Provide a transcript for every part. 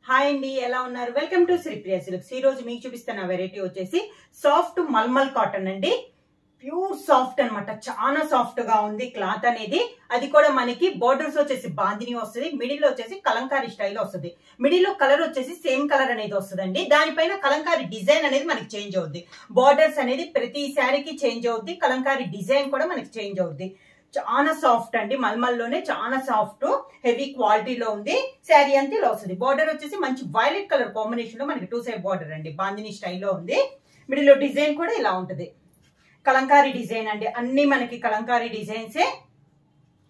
Hi అండి, ఎలా ఉన్నారు? Welcome to Sripriya silks. ఈ రోజు మీకు చూపిస్తున్న వెరైటీ వచ్చేసి సాఫ్ట్ మల్మల్ కాటన్ అండి. ప్యూర్ సాఫ్ట్ అన్నమాట. చాలా సాఫ్ట్ గా ఉంది క్లాత్ అనేది. అది కూడా మనకి బోర్డర్స్ వచ్చేసి బాందిని వస్తుంది, మిడిల్ వచ్చేసి కలంకారీ స్టైల్ వస్తుంది. మిడిల్ లో కలర్ వచ్చేసి సేమ్ కలర్ అనేది వస్తుందండి. దానిపైన కలంకారీ డిజైన్ అనేది మనకి చేంజ్ అవుద్ది. బోర్డర్స్ అనేది ప్రతి శారీకి చేంజ్ అవుద్ది, కలంకారీ డిజైన్ కూడా మనకి చేంజ్ అవుద్ది. చాలా సాఫ్ట్ అండి, మల్మల్లోనే చాలా సాఫ్ట్, హెవీ క్వాలిటీలో ఉంది. శారీ అంతా ఇలా వస్తుంది. బార్డర్ వచ్చేసి మంచి వైలెట్ కలర్ కాంబినేషన్ లో మనకి 2 సైడ్ బార్డర్ అండి, బాందిని స్టైల్లో ఉంది. మిడిల్ లో డిజైన్ కూడా ఇలా ఉంటుంది, కలంకారీ డిజైన్ అండి. అన్ని మనకి కలంకారీ డిజైన్సే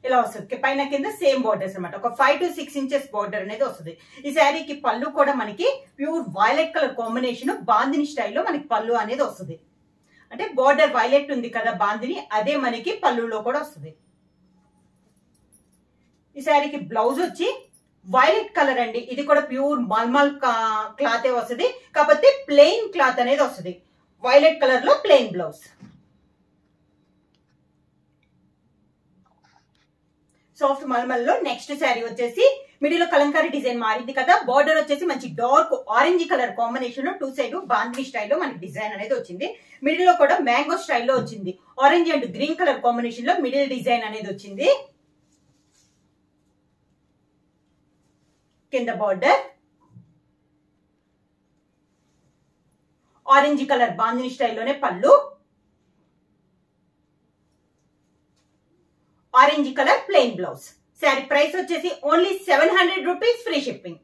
ఇలా వస్తుంది. పైన కింద సేమ్ బార్డర్స్ అనమాట. ఒక 5 to 6 ఇంచెస్ బార్డర్ అనేది వస్తుంది. ఈ శారీకి పళ్ళు కూడా మనకి pure violet colour combination, bandhani స్టైల్లో మనకి పళ్ళు అనేది వస్తుంది. అంటే బోర్డర్ వైలెట్ ఉంది కదా బాందిని, అదే మనకి పళ్ళులో కూడా వస్తుంది. ఈ శారీకి బ్లౌజ్ వచ్చి వైలెట్ కలర్ అండి. ఇది కూడా ప్యూర్ మల్మల్ క్లాత్ వస్తుంది, కాకపోతే ప్లెయిన్ క్లాత్ అనేది వస్తుంది. వైలెట్ కలర్ లో ప్లెయిన్ బ్లౌజ్. సాఫ్ట్ మల్మల్ లో నెక్స్ట్ శారీ వచ్చేసి మిడిల్ లో కలంకారీ డిజైన్ మారింది కదా. బార్డర్ వచ్చేసి మంచి డార్క్ ఆరెంజ్ కలర్ కాంబినేషన్ లో 2 సైడ్ బాందిని స్టైల్లో మనకి డిజైన్ అనేది వచ్చింది. మిడిల్ లో కూడా మ్యాంగో స్టైల్లో వచ్చింది. Orange and green colour combination లో మిడిల్ డిజైన్ అనేది వచ్చింది. కింద బార్డర్ ఆరెంజ్ కలర్ బాందిని స్టైల్లోనే పళ్ళు, orange colour plain blouse. Sari price వచ్చేసి only 700 rupees, free shipping.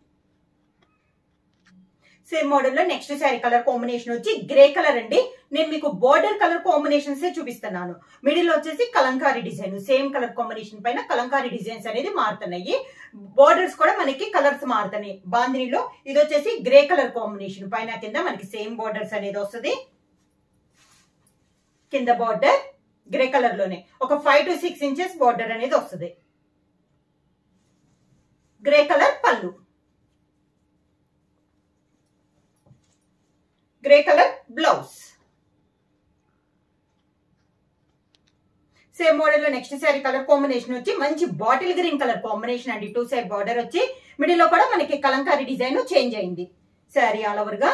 Same model లో నెక్స్ట్ శారీ కలర్ కాంబినేషన్ వచ్చి గ్రే కలర్ అండి. నేను మీకు బోర్డర్ కలర్ కాంబినేషన్స్ చూపిస్తున్నాను. మిడిల్ వచ్చేసి Kalamkari design, same colour combination పైన కలంకారీ డిజైన్స్ అనేది మారుతున్నాయి. బోర్డర్స్ కూడా మనకి కలర్స్ మారుతున్నాయి. బాందినిలో ఇది వచ్చేసి గ్రే కలర్ కాంబినేషన్, పైన కింద మనకి సేమ్ బోర్డర్స్ అనేది వస్తుంది. కింద బోర్డర్ గ్రే కలర్ లోనే ఒక 5 to 6 ఇంచెస్ బోర్డర్ అనేది వస్తుంది. గ్రే కలర్ పళ్ళు, grey colour blouse. Same model లో నెక్స్ట్ శారీ కలర్ కాంబినేషన్ వచ్చి మంచి బాటిల్ గ్రీన్ కలర్ కాంబినేషన్ అండి. 2 సైడ్ బార్డర్ వచ్చి మిడిల్ లో కూడా మనకి కలంకారీ డిజైన్ చేంజ్ అయింది. శారీ ఆల్ ఓవర్ గా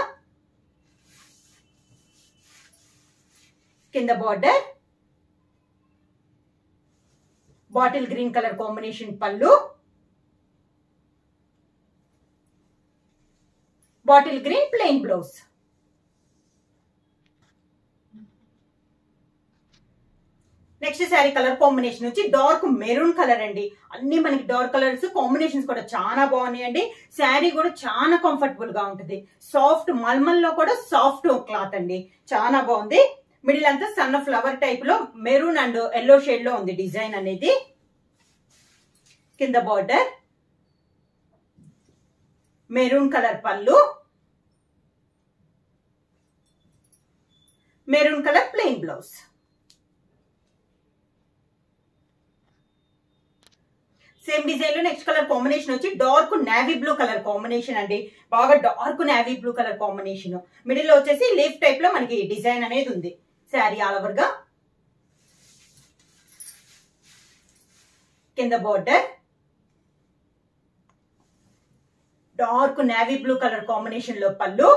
కింద border bottle green colour combination పళ్ళు, bottle green plain blouse. Next sari colour combination వచ్చి డార్క్ మెరూన్ కలర్ అండి. అన్ని మనకి డార్క్ కలర్స్ కాంబినేషన్స్ కూడా చాలా బాగున్నాయండి. శారీ కూడా చాలా కంఫర్టబుల్ గా ఉంటుంది. సాఫ్ట్ మల్మల్ లో కూడా సాఫ్ట్ క్లాత్ అండి, చాలా బాగుంది. మిడిల్ అంతా సన్న ఫ్లవర్ టైప్ లో మెరూన్ అండ్ ఎల్లో షేడ్ లో ఉంది డిజైన్ అనేది. కింద బార్డర్ మెరూన్ కలర్ పళ్ళు, maroon colour plain blouse. Same design లో నెక్స్ట్ కలర్ కాంబినేషన్ వచ్చి dark navy blue colour combination అండి. బాగా dark navy blue colour combination. Middle లో వచ్చేసి లీఫ్ టైప్ లో మనకి డిజైన్ అనేది ఉంది. శారీ ఆల్ ఓవర్ గా కింద border dark navy blue colour combination లో పళ్ళు,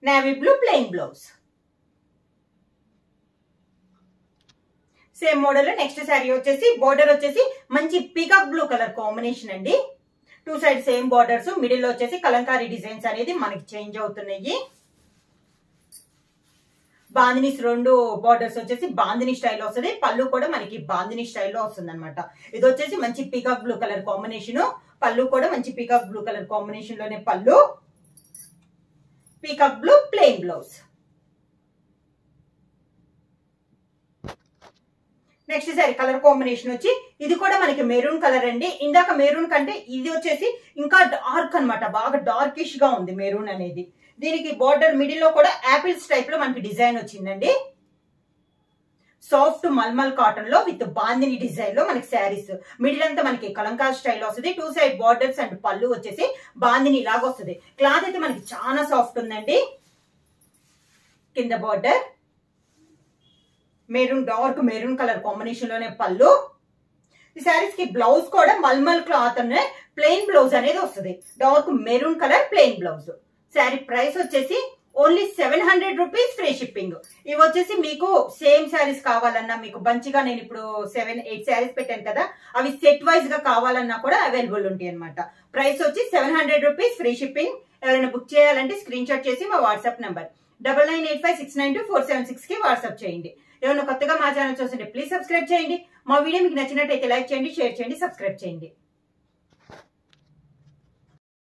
navy blue plain blouse. Same model లో నెక్స్ట్ శారీ వచ్చేసి బోర్డర్ వచ్చేసి మంచి పీకాక్ బ్లూ కలర్ కాంబినేషన్ అండి. 2 సైడ్ సేమ్ బార్డర్స్, మిడిల్ లో వచ్చేసి కలంకారీ డిజైన్స్ అనేది మనకి చేంజ్ అవుతున్నాయి. బాందిని 2 బార్డర్స్ వచ్చేసి బాందిని స్టైల్ వస్తుంది. పళ్ళు కూడా మనకి బాందిని స్టైల్లో వస్తుంది అనమాట. ఇది వచ్చేసి మంచి పీకాక్ బ్లూ కలర్ కాంబినేషన్, పళ్ళు కూడా మంచి పీకాక్ బ్లూ కలర్ కాంబినేషన్ లోనే పళ్ళు, peacock blue plain blouse. Next sorry colour combination వచ్చి ఇది కూడా మనకి మెరూన్ కలర్ అండి. ఇందాక మెరూన్ కంటే ఇది వచ్చేసి ఇంకా డార్క్ అనమాట, బాగా డార్కిష్ గా ఉంది మెరూన్ అనేది. దీనికి బార్డర్ మిడిల్ లో కూడా యాపిల్స్ టైప్ లో మనకి డిజైన్ వచ్చిందండి. సాఫ్ట్ మల్మల్ కాటన్ లో విత్ బాందిని డిజైన్ లో మనకి శారీస్. మిడిల్ అంతా మనకి కలంకారీ స్టైల్ వస్తుంది. 2 సైడ్ బార్డర్స్ అండ్ పళ్ళు వచ్చేసి బాందిని లాగా వస్తుంది. క్లాత్ అయితే మనకి చాలా సాఫ్ట్ ఉందండి. కింద border maroon dark maroon colour combination లోనే పళ్ళు, ఈ శారీస్ కి బ్లౌజ్ కూడా మల్మల్ క్లాత్ అనే ప్లెయిన్ బ్లౌజ్ అనేది వస్తుంది. Dark maroon colour plain blouse. Sari price వచ్చేసి ఓన్లీ 700 రూపీస్ ఫ్రీ షిప్పింగ్. ఇవి వచ్చేసి మీకు సేమ్ శారీస్ కావాలన్నా, మీకు మంచిగా నేను ఇప్పుడు 7-8 శారీస్ పెట్టాను కదా, అవి సెట్ వైజ్ గా కావాలన్నా కూడా అవైలబుల్ ఉంటాయి అనమాట. ప్రైస్ వచ్చి 700 రూపీస్ ఫ్రీ షిప్పింగ్. ఎవరైనా బుక్ చేయాలంటే స్క్రీన్ షాట్ చేసి మా వాట్సాప్ నంబర్ 9985692476 కి వాట్సాప్ చేయండి. ఏమైనా కొత్తగా మా ఛానల్ చూస్తుంటే ప్లీజ్ సబ్స్క్రైబ్ చేయండి. మా వీడియో మీకు నచ్చినట్టయితే లైక్ చేయండి, షేర్ చేయండి, సబ్స్క్రైబ్ చేయండి.